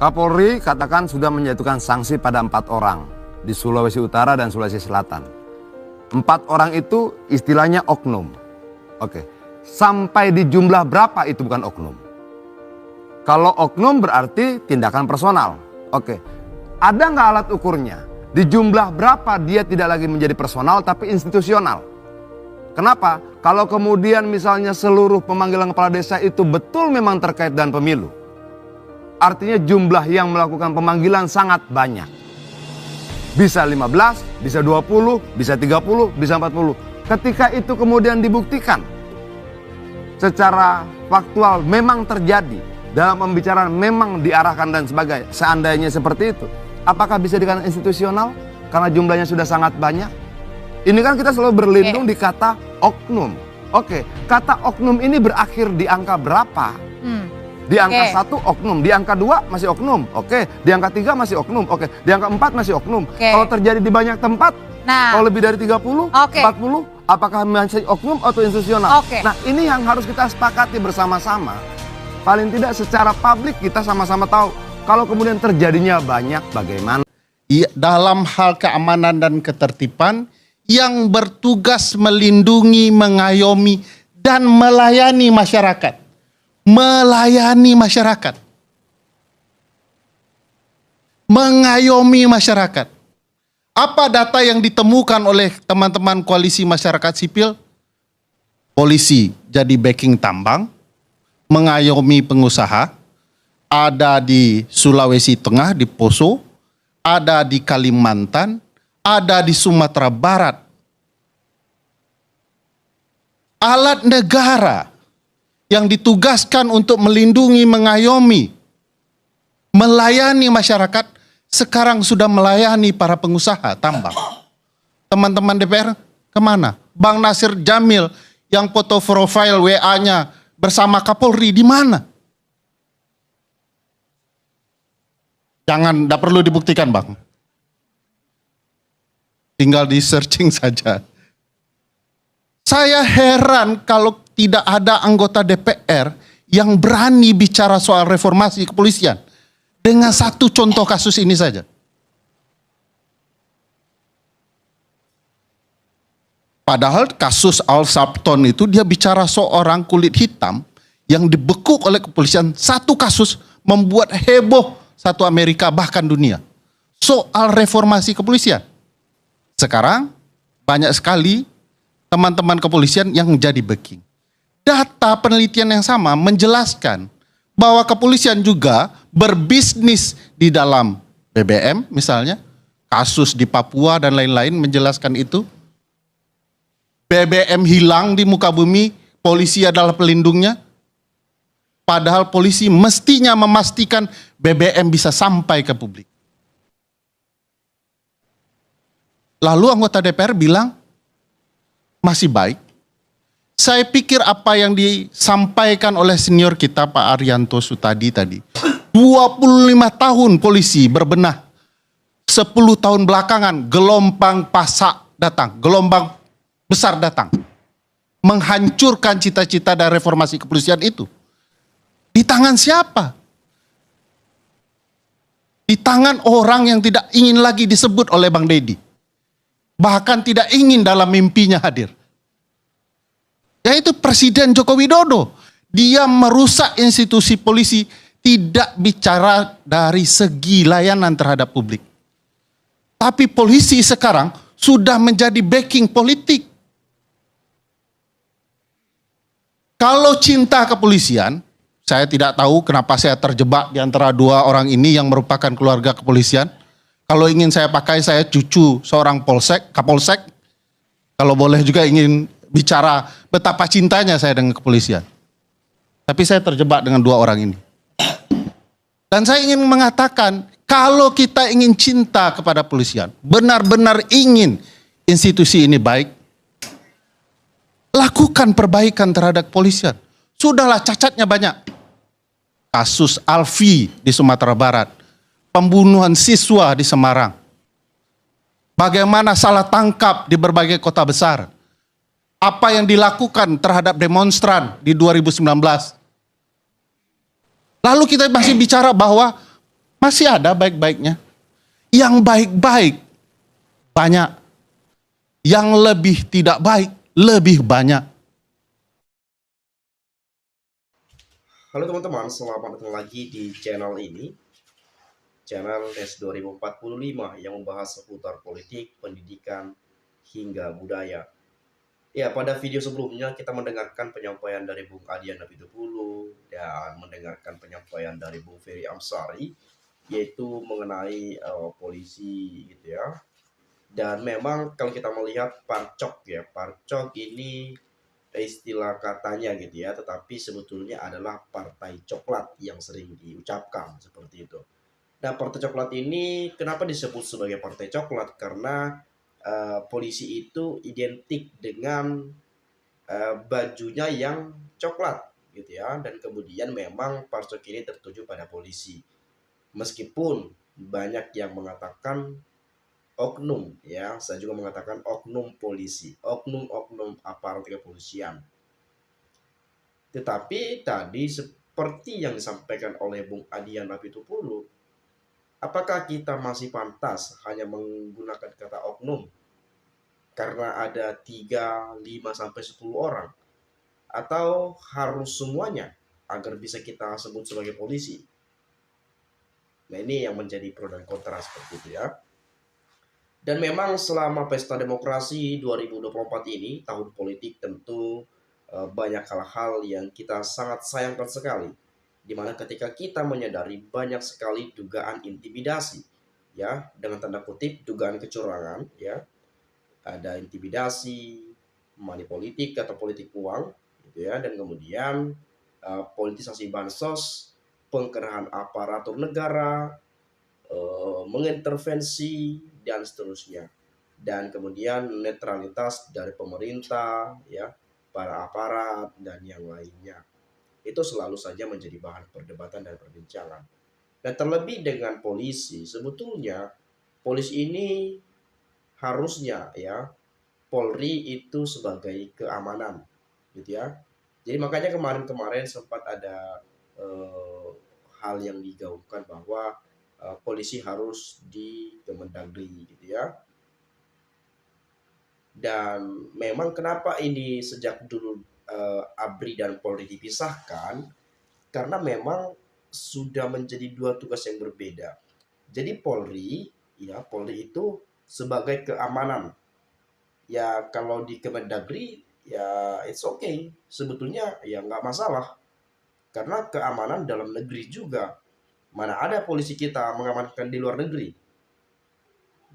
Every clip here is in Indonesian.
Kapolri katakan sudah menjatuhkan sanksi pada 4 orang di Sulawesi Utara dan Sulawesi Selatan. 4 orang itu istilahnya oknum. Oke, sampai di jumlah berapa itu bukan oknum? Kalau oknum berarti tindakan personal. Oke, ada nggak alat ukurnya? Di jumlah berapa dia tidak lagi menjadi personal tapi institusional? Kenapa? Kalau kemudian misalnya seluruh pemanggilan kepala desa itu betul memang terkait dengan pemilu, artinya jumlah yang melakukan pemanggilan sangat banyak. Bisa 15, bisa 20, bisa 30, bisa 40. Ketika itu kemudian dibuktikan secara faktual memang terjadi, dalam pembicaraan memang diarahkan dan sebagainya, seandainya seperti itu, apakah bisa dikatakan institusional karena jumlahnya sudah sangat banyak? Ini kan kita selalu berlindung di kata oknum. Oke, kata oknum ini berakhir di angka berapa? Di angka 1 oknum, di angka 2 masih oknum, oke. Di angka 3 masih oknum, oke. Di angka 4 masih oknum. Kalau terjadi di banyak tempat, kalau lebih dari 30, 40, apakah masih oknum atau institusional? Nah, ini yang harus kita sepakati bersama-sama. Paling tidak secara publik kita sama-sama tahu. Kalau kemudian terjadinya banyak, bagaimana? Dalam hal keamanan dan ketertiban, yang bertugas melindungi, mengayomi, dan melayani masyarakat. Melayani masyarakat. Mengayomi masyarakat. Apa data yang ditemukan oleh teman-teman koalisi masyarakat sipil? Polisi jadi backing tambang, mengayomi pengusaha, ada di Sulawesi Tengah, di Poso, ada di Kalimantan, ada di Sumatera Barat. Alat negara yang ditugaskan untuk melindungi, mengayomi, melayani masyarakat, sekarang sudah melayani para pengusaha tambang. Teman-teman DPR kemana? Bang Nasir Jamil yang foto profile WA-nya bersama Kapolri di mana? Jangan, tidak perlu dibuktikan Bang. Tinggal di searching saja. Saya heran kalau tidak ada anggota DPR yang berani bicara soal reformasi kepolisian. Dengan satu contoh kasus ini saja. Padahal kasus Al Sabton itu dia bicara seorang kulit hitam yang dibekuk oleh kepolisian. Satu kasus membuat heboh satu Amerika bahkan dunia. Soal reformasi kepolisian. Sekarang banyak sekali teman-teman kepolisian yang menjadi backing. Data penelitian yang sama menjelaskan bahwa kepolisian juga berbisnis di dalam BBM misalnya. Kasus di Papua dan lain-lain menjelaskan itu. BBM hilang di muka bumi, polisi adalah pelindungnya. Padahal polisi mestinya memastikan BBM bisa sampai ke publik. Lalu anggota DPR bilang, masih baik. Saya pikir apa yang disampaikan oleh senior kita Pak Arianto Sutadi tadi. 25 tahun polisi berbenah. 10 tahun belakangan gelombang pasak datang. Gelombang besar datang. Menghancurkan cita-cita dan reformasi kepolisian itu. Di tangan siapa? Di tangan orang yang tidak ingin lagi disebut oleh Bang Deddy. Bahkan tidak ingin dalam mimpinya hadir. Yaitu Presiden Joko Widodo. Dia merusak institusi polisi, tidak bicara dari segi layanan terhadap publik. Tapi polisi sekarang sudah menjadi backing politik. Kalau cinta kepolisian, saya tidak tahu kenapa saya terjebak di antara dua orang ini yang merupakan keluarga kepolisian. Kalau ingin saya pakai, saya cucu seorang kapolsek. Kalau boleh juga ingin bicara betapa cintanya saya dengan kepolisian. Tapi saya terjebak dengan dua orang ini. Dan saya ingin mengatakan, kalau kita ingin cinta kepada kepolisian, benar-benar ingin institusi ini baik, lakukan perbaikan terhadap kepolisian. Sudahlah cacatnya banyak. Kasus Alfi di Sumatera Barat. Pembunuhan siswa di Semarang. Bagaimana salah tangkap di berbagai kota besar. Apa yang dilakukan terhadap demonstran di 2019. Lalu kita masih bicara bahwa Masih ada baik-baiknya. Yang baik-baik banyak. Yang lebih tidak baik lebih banyak. Halo teman-teman, selamat datang lagi di channel ini, channel NES 2045 yang membahas seputar politik, pendidikan, hingga budaya. Ya, pada video sebelumnya kita mendengarkan penyampaian dari Bung Adian Apitupulu dan mendengarkan penyampaian dari Bung Ferry Amsari, yaitu mengenai polisi gitu ya. Dan memang kalau kita melihat parcok ya, parcok ini istilah katanya gitu ya, tetapi sebetulnya adalah partai coklat yang sering diucapkan seperti itu. Nah, partai coklat ini kenapa disebut sebagai partai coklat? Karena polisi itu identik dengan bajunya yang coklat gitu ya, dan kemudian memang parcok ini tertuju pada polisi. Meskipun banyak yang mengatakan oknum ya, saya juga mengatakan oknum polisi, oknum-oknum aparat kepolisian. Tetapi tadi seperti yang disampaikan oleh Bung Adian Apitupulu, apakah kita masih pantas hanya menggunakan kata oknum karena ada 3, 5 sampai 10 orang, atau harus semuanya agar bisa kita sebut sebagai polisi? Nah, ini yang menjadi pro dan kontra seperti itu ya. Dan memang selama Pesta Demokrasi 2024 ini, tahun politik, tentu banyak hal-hal yang kita sangat sayangkan sekali. Di mana ketika kita menyadari banyak sekali dugaan intimidasi, ya, dengan tanda kutip dugaan kecurangan, ya, ada intimidasi, money politik atau politik uang, gitu ya, dan kemudian politisasi bansos, pengerahan aparatur negara, mengintervensi dan seterusnya, dan kemudian netralitas dari pemerintah ya, para aparat dan yang lainnya, itu selalu saja menjadi bahan perdebatan dan perbincangan. Dan terlebih dengan polisi, sebetulnya polisi ini harusnya ya, Polri itu sebagai keamanan gitu ya. Jadi makanya kemarin-kemarin sempat ada eh, hal yang digaungkan bahwa polisi harus di Kemendagri gitu ya. Dan memang kenapa ini sejak dulu ABRI dan Polri dipisahkan, karena memang sudah menjadi dua tugas yang berbeda. Jadi Polri, ya, Polri itu sebagai keamanan. Ya kalau di Kemendagri ya it's okay, sebetulnya ya nggak masalah, karena keamanan dalam negeri juga. Mana ada polisi kita mengamankan di luar negeri,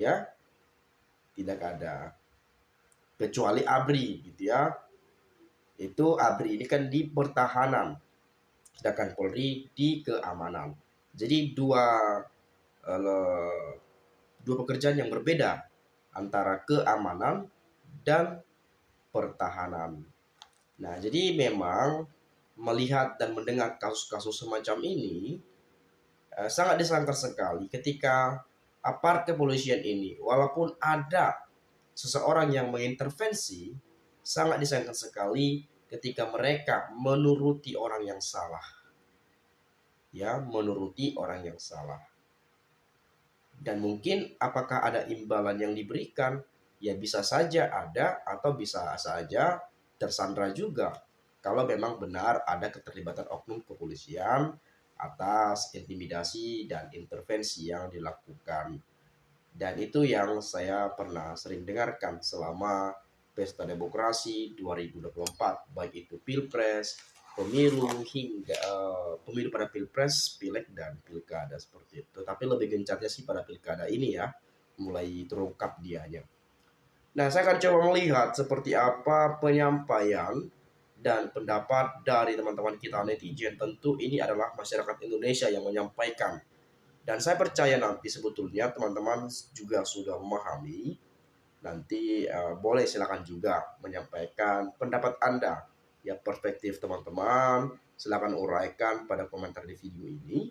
ya, tidak ada, kecuali ABRI gitu ya. Itu ABRI ini kan di pertahanan, sedangkan Polri di keamanan. Jadi eh, dua pekerjaan yang berbeda antara keamanan dan pertahanan. Nah, jadi memang melihat dan mendengar kasus-kasus semacam ini sangat disayangkan sekali ketika aparat kepolisian ini, walaupun ada seseorang yang mengintervensi, sangat disayangkan sekali ketika mereka menuruti orang yang salah. Ya, menuruti orang yang salah. Dan mungkin apakah ada imbalan yang diberikan? Ya bisa saja ada, atau bisa saja tersandra juga. Kalau memang benar ada keterlibatan oknum kepolisian atas intimidasi dan intervensi yang dilakukan. Dan itu yang saya pernah sering dengarkan selama Pesta Demokrasi 2024, baik itu Pilpres, pemilu, hingga pemilu pada Pilpres, Pileg, dan Pilkada seperti itu. Tapi lebih gencarnya sih pada Pilkada ini ya, mulai terungkap dianya. Nah, saya akan coba melihat seperti apa penyampaian dan pendapat dari teman-teman kita netizen. Tentu ini adalah masyarakat Indonesia yang menyampaikan. Dan saya percaya nanti sebetulnya teman-teman juga sudah memahami. Nanti boleh silakan juga menyampaikan pendapat Anda. Ya, perspektif teman-teman, silakan uraikan pada komentar di video ini,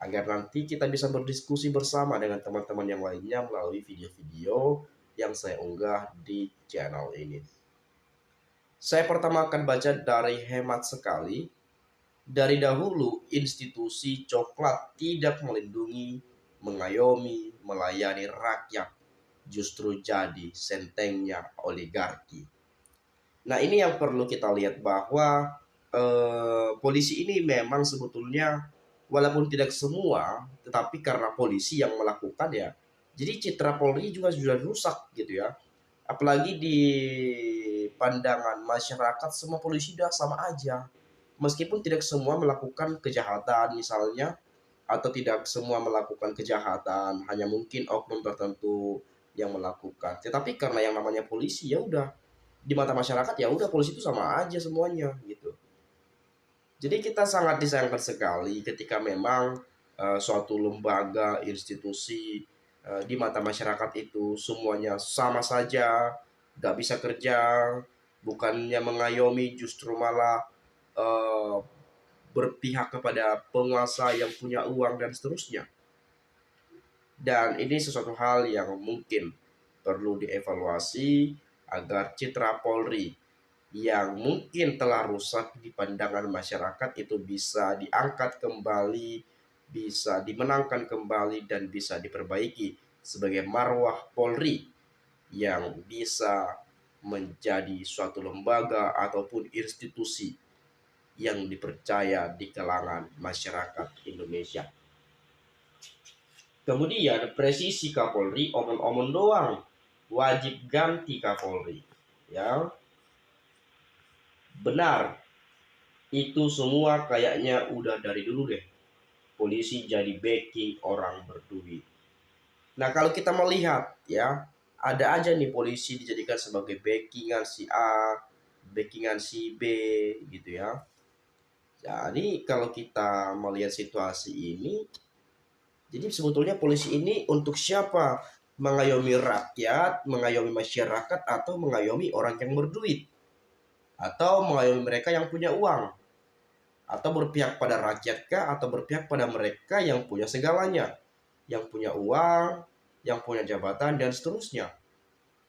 agar nanti kita bisa berdiskusi bersama dengan teman-teman yang lainnya melalui video-video yang saya unggah di channel ini. Saya pertama akan baca dari Hemat Sekali. Dari dahulu institusi coklat tidak melindungi, mengayomi, melayani rakyat, justru jadi sentengnya oligarki. Nah, ini yang perlu kita lihat bahwa polisi ini memang sebetulnya walaupun tidak semua, tetapi karena polisi yang melakukan ya, jadi citra Polri juga sudah rusak gitu ya. Apalagi di pandangan masyarakat semua polisi sudah sama aja. Meskipun tidak semua melakukan kejahatan misalnya, atau tidak semua melakukan kejahatan, hanya mungkin oknum tertentu yang melakukan. Tetapi karena yang namanya polisi ya udah di mata masyarakat ya udah polisi itu sama aja semuanya gitu. Jadi kita sangat disayangkan sekali ketika memang suatu lembaga, institusi di mata masyarakat itu semuanya sama saja, nggak bisa kerja, bukannya mengayomi justru malah eh, berpihak kepada penguasa yang punya uang dan seterusnya. Dan ini sesuatu hal yang mungkin perlu dievaluasi agar citra Polri yang mungkin telah rusak di pandangan masyarakat itu bisa diangkat kembali, bisa dimenangkan kembali, dan bisa diperbaiki sebagai marwah Polri yang bisa menjadi suatu lembaga ataupun institusi yang dipercaya di kalangan masyarakat Indonesia. Kemudian presisi Kapolri omong-omong doang, wajib ganti Kapolri. Ya, benar. Itu semua kayaknya udah dari dulu deh. Polisi jadi backing orang berduit. Nah, kalau kita melihat ya, ada aja nih polisi dijadikan sebagai backingan si A, backingan si B gitu ya. Jadi kalau kita melihat situasi ini, jadi sebetulnya polisi ini untuk siapa? Mengayomi rakyat, mengayomi masyarakat, atau mengayomi orang yang berduit? Atau mengayomi mereka yang punya uang? Atau berpihak pada rakyat kah? Atau berpihak pada mereka yang punya segalanya? Yang punya uang, yang punya jabatan, dan seterusnya.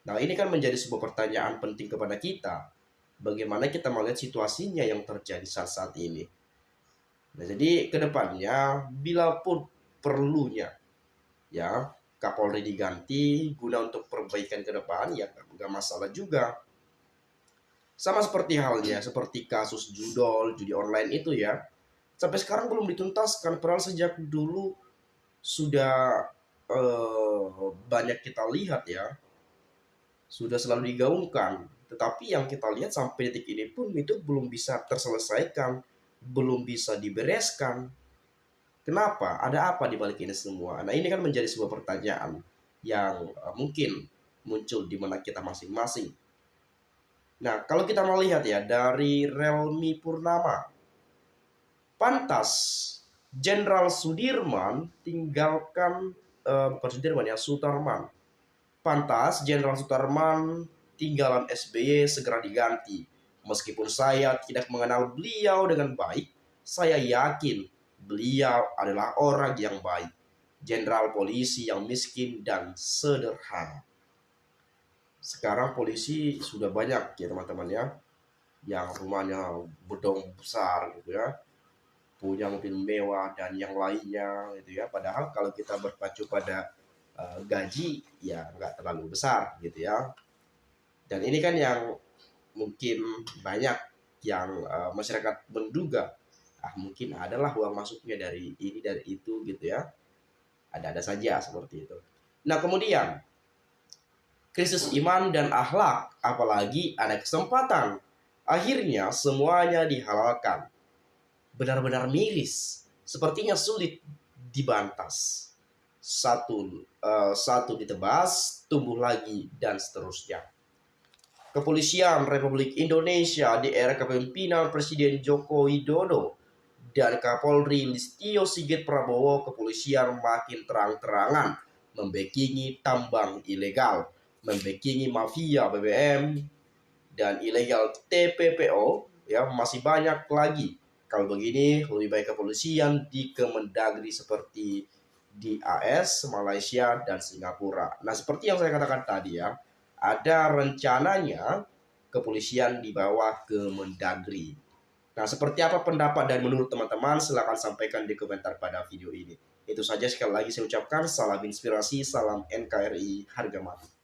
Nah, ini kan menjadi sebuah pertanyaan penting kepada kita. Bagaimana kita melihat situasinya yang terjadi saat-saat ini. Nah, jadi kedepannya, bila pun perlunya, ya, Kapolri diganti guna untuk perbaikan ke depan, ya nggak masalah juga. Sama seperti halnya, seperti kasus judol, judi online itu ya, sampai sekarang belum dituntaskan, padahal sejak dulu sudah banyak kita lihat ya, sudah selalu digaungkan. Tetapi yang kita lihat sampai detik ini pun itu belum bisa terselesaikan, belum bisa dibereskan. Kenapa? Ada apa di balik ini semua? Nah, ini kan menjadi sebuah pertanyaan yang mungkin muncul di mana kita masing-masing. Nah, kalau kita melihat ya dari Relmi Purnama, pantas Jenderal Sudirman tinggalkan bukan Sudirman ya, Sutarman. Pantas Jenderal Sutarman tinggalan SBY segera diganti. Meskipun saya tidak mengenal beliau dengan baik, saya yakin beliau adalah orang yang baik. Jenderal polisi yang miskin dan sederhana. Sekarang polisi sudah banyak ya teman-teman ya, yang rumahnya bedong besar gitu ya, punya mobil mewah dan yang lainnya gitu ya. Padahal kalau kita berpacu pada gaji ya nggak terlalu besar gitu ya. Dan ini kan yang mungkin banyak yang masyarakat menduga mungkin adalah uang masuknya dari ini dari itu gitu ya. Ada-ada saja seperti itu. Nah, kemudian krisis iman dan akhlak, apalagi ada kesempatan. Akhirnya semuanya dihalalkan. Benar-benar miris. Sepertinya sulit dibantas. Satu ditebas, tumbuh lagi, dan seterusnya. Kepolisian Republik Indonesia di era kepemimpinan Presiden Joko Widodo dan Kapolri Listio Sigit Prabowo, kepolisian makin terang-terangan membekingi tambang ilegal, membekingi mafia BBM dan ilegal TPPO, ya masih banyak lagi. Kalau begini lebih baik kepolisian di Kemendagri seperti di AS, Malaysia, dan Singapura. Nah, seperti yang saya katakan tadi ya, ada rencananya kepolisian di bawah Kemendagri. Nah, seperti apa pendapat dan menurut teman-teman? Silahkan sampaikan di komentar pada video ini. Itu saja, sekali lagi saya ucapkan salam inspirasi, salam NKRI, harga mati.